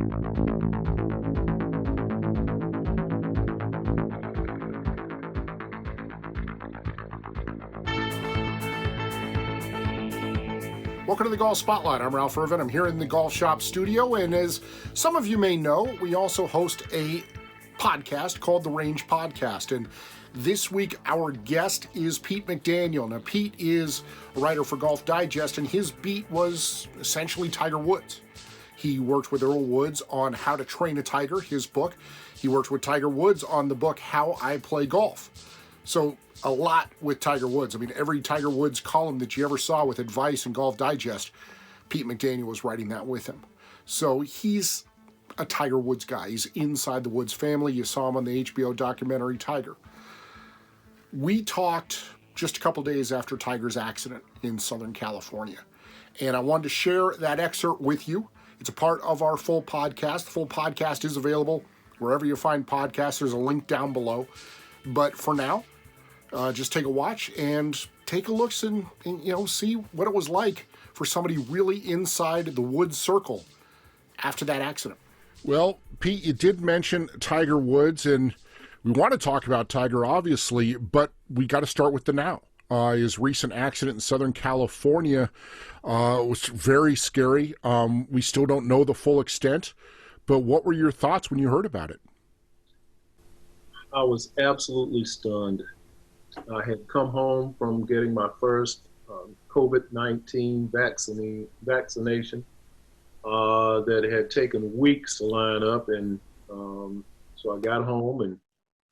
Welcome to the Golf Spotlight. I'm Ralph Irvin. I'm here in the Golf Shop studio, and as some of you may know, we also host a podcast called The Range Podcast, and this week our guest is Pete McDaniel. Now, Pete is a writer for Golf Digest, and his beat was essentially Tiger Woods. He worked with Earl Woods on How to Train a Tiger, his book. He worked with Tiger Woods on the book How I Play Golf. So a lot with Tiger Woods. I mean, every Tiger Woods column that you ever saw with advice in Golf Digest, Pete McDaniel was writing that with him. So he's a Tiger Woods guy. He's inside the Woods family. You saw him on the HBO documentary Tiger. We talked just a couple days after Tiger's accident in Southern California, and I wanted to share that excerpt with you. It's a part of our full podcast. The full podcast is available wherever you find podcasts. There's a link down below. But for now, just take a watch and take a look and see what it was like for somebody really inside the Woods circle after that accident. Well, Pete, you did mention Tiger Woods, and we want to talk about Tiger, obviously, but we got to start with the now. His recent accident in Southern California was very scary. We still don't know the full extent, but what were your thoughts when you heard about it? I was absolutely stunned. I had come home from getting my first COVID-19 vaccination that had taken weeks to line up. And so I got home and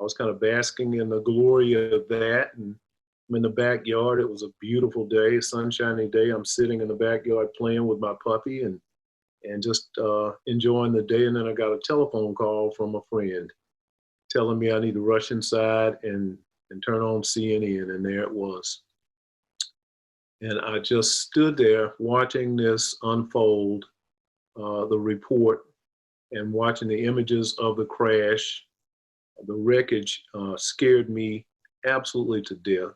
I was kind of basking in the glory of that. And I'm in the backyard. It was a beautiful day, a sunshiny day. I'm sitting in the backyard playing with my puppy and just enjoying the day. And then I got a telephone call from a friend telling me I need to rush inside and turn on CNN, and there it was. And I just stood there watching this unfold, the report, and watching the images of the crash. The wreckage scared me absolutely to death.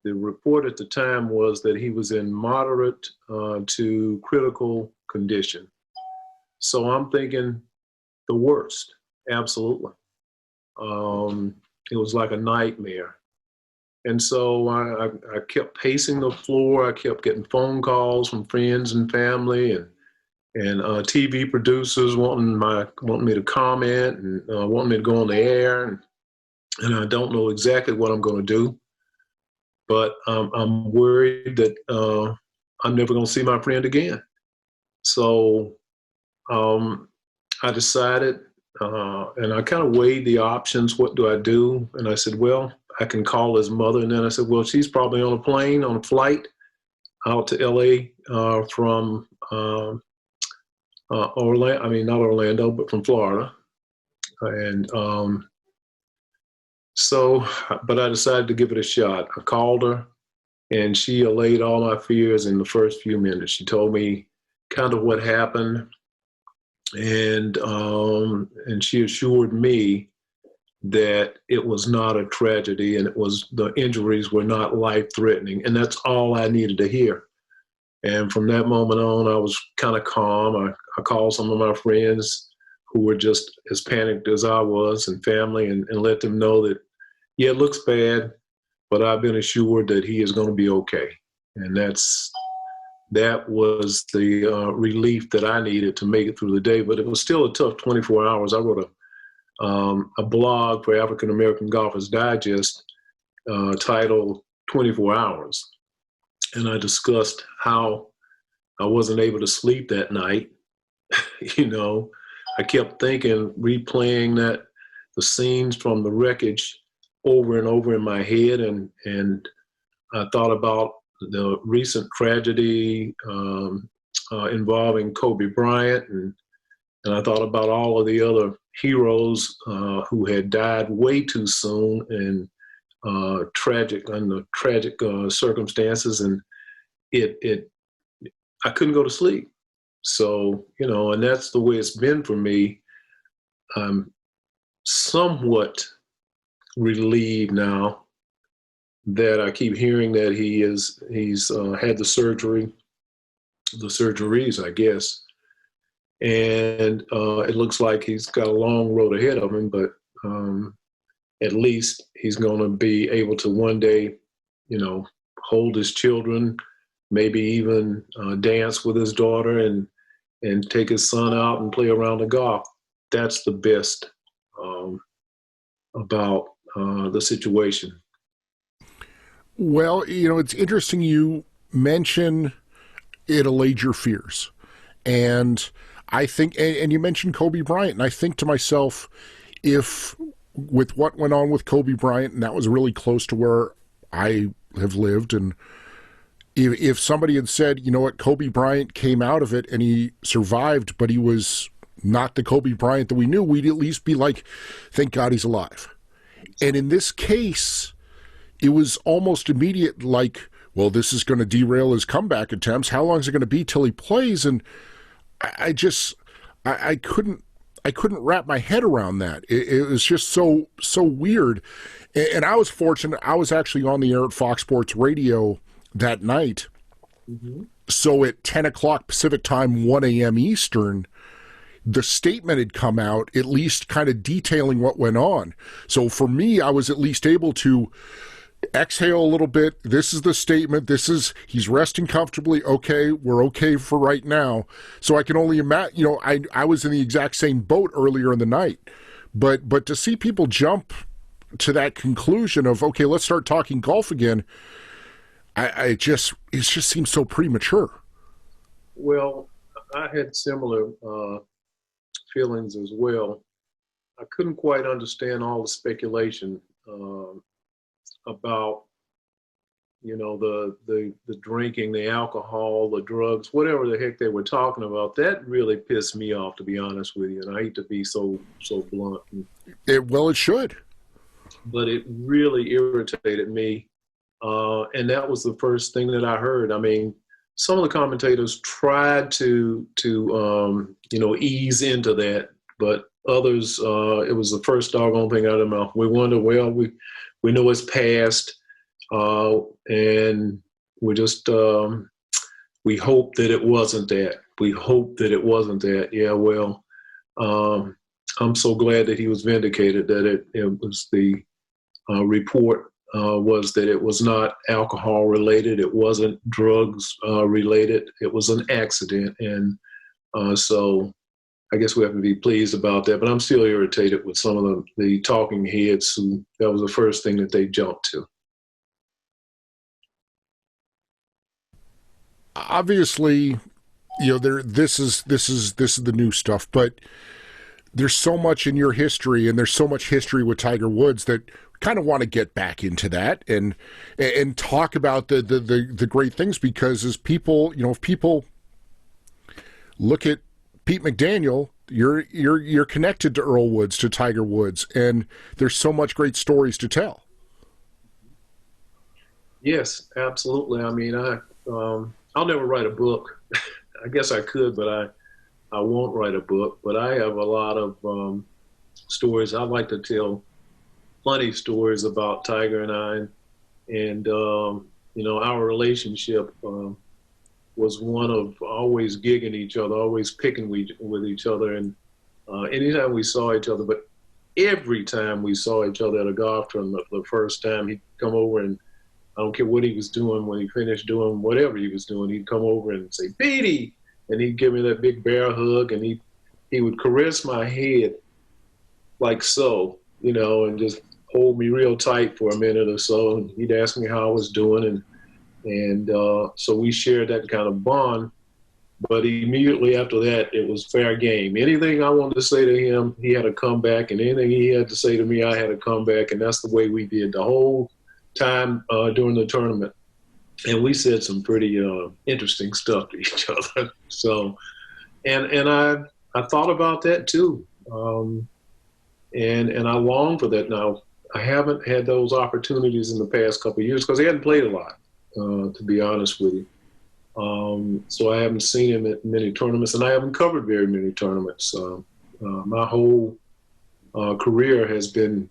The report at the time was that he was in moderate to critical condition. So I'm thinking the worst, absolutely. It was like a nightmare. And so I kept pacing the floor. I kept getting phone calls from friends and family and TV producers wanting me to comment and wanting me to go on the air. And I don't know exactly what I'm going to do, but I'm worried that I'm never going to see my friend again. So I decided, and I kind of weighed the options. What do I do? And I said, well, I can call his mother. And then I said, well, she's probably on a flight out to LA from Orlando. I mean, not Orlando, but from Florida. And but I decided to give it a shot. I called her and she allayed all my fears in the first few minutes. She told me kind of what happened. And she assured me that it was not a tragedy and the injuries were not life-threatening. And that's all I needed to hear. And from that moment on, I was kind of calm. I called some of my friends who were just as panicked as I was and family and let them know that, yeah, it looks bad, but I've been assured that he is going to be okay. And that was the relief that I needed to make it through the day. But it was still a tough 24 hours. I wrote a blog for African American Golfers Digest titled 24 Hours. And I discussed how I wasn't able to sleep that night. I kept thinking, replaying the scenes from the wreckage over and over in my head. And I thought about the recent tragedy involving Kobe Bryant, and I thought about all of the other heroes who had died way too soon in tragic circumstances, and I couldn't go to sleep. So and that's the way it's been for me. I'm somewhat relieved now that I keep hearing that he's had the surgeries, I guess. and it looks like he's got a long road ahead of him, but at least he's going to be able to one day, hold his children, maybe even dance with his daughter and take his son out and play around the golf. That's the best about the situation. Well, it's interesting you mention it allayed your fears. And I think, and you mentioned Kobe Bryant, and I think to myself, if with what went on with Kobe Bryant, and that was really close to where I have lived, and if somebody had said, you know what, Kobe Bryant came out of it and he survived, but he was not the Kobe Bryant that we knew, we'd at least be like, thank God he's alive. And in this case, it was almost immediate, like, well, this is going to derail his comeback attempts. How long is it going to be till he plays? And I couldn't wrap my head around that. It was just so weird. And I was fortunate. I was actually on the air at Fox Sports Radio that night. Mm-hmm. So at 10 o'clock Pacific time, 1 a.m. Eastern, the statement had come out, at least kind of detailing what went on. So for me, I was at least able to exhale a little bit. This is the statement. He's resting comfortably. Okay, we're okay for right now. So I can only imagine, I was in the exact same boat earlier in the night. But to see people jump to that conclusion of, okay, let's start talking golf again, it just seems so premature. Well, I had similar feelings as well. I couldn't quite understand all the speculation about, the drinking, the alcohol, the drugs, whatever the heck they were talking about. That really pissed me off, to be honest with you. And I hate to be so blunt. It should. But it really irritated me. And that was the first thing that I heard. I mean, some of the commentators tried to ease into that, but others, it was the first doggone thing out of their mouth. We wonder, well, we know it's past, and we just we hope that it wasn't that. We hope that it wasn't that. Yeah, well, I'm so glad that he was vindicated, that it was the report was that it was not alcohol related. It wasn't drugs related. It was an accident. And so I guess we have to be pleased about that. But I'm still irritated with some of the talking heads who that was the first thing that they jumped to. Obviously, this is the new stuff, but there's so much in your history, and there's so much history with Tiger Woods that kind of want to get back into that and talk about the great things, because as people, if people look at Pete McDaniel, you're connected to Earl Woods, to Tiger Woods, and there's so much great stories to tell. Yes, absolutely. I mean, I'll never write a book. I guess I could, but I won't write a book. But I have a lot of stories. I like to tell plenty of stories about Tiger and I, and our relationship was one of always gigging each other, always picking with each other, and anytime we saw each other, but every time we saw each other at a golf tournament, the first time he'd come over, and I don't care what he was doing, when he finished doing whatever he was doing, he'd come over and say, "Petey," and he'd give me that big bear hug, and he would caress my head like so, and just hold me real tight for a minute or so, and he'd ask me how I was doing, and so we shared that kind of bond. But immediately after that, it was fair game. Anything I wanted to say to him, he had to come back, and anything he had to say to me, I had to come back, and that's the way we did the whole time during the tournament. And we said some pretty interesting stuff to each other. So, and I thought about that too, and I long for that now. I haven't had those opportunities in the past couple of years because he hadn't played a lot, to be honest with you. So I haven't seen him at many tournaments, and I haven't covered very many tournaments. My whole career has been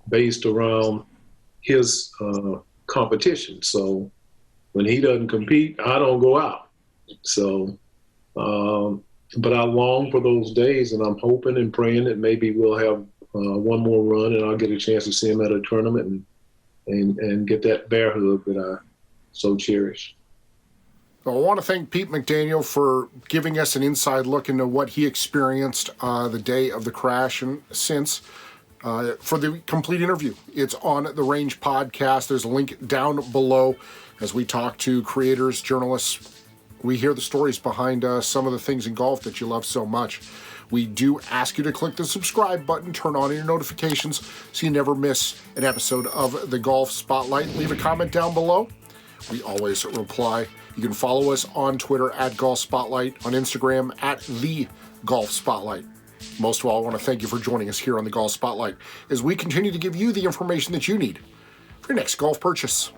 based around his competition. So when he doesn't compete, I don't go out. So but I long for those days, and I'm hoping and praying that maybe we'll have one more run, and I'll get a chance to see him at a tournament and get that bear hug that I so cherish. Well, I want to thank Pete McDaniel for giving us an inside look into what he experienced the day of the crash and since. For the complete interview, it's on the Range podcast. There's a link down below as we talk to creators, journalists. We hear the stories behind some of the things in golf that you love so much. We do ask you to click the subscribe button, turn on your notifications so you never miss an episode of the Golf Spotlight. Leave a comment down below. We always reply. You can follow us on Twitter at Golf Spotlight, on Instagram at The Golf Spotlight. Most of all, I want to thank you for joining us here on the Golf Spotlight as we continue to give you the information that you need for your next golf purchase.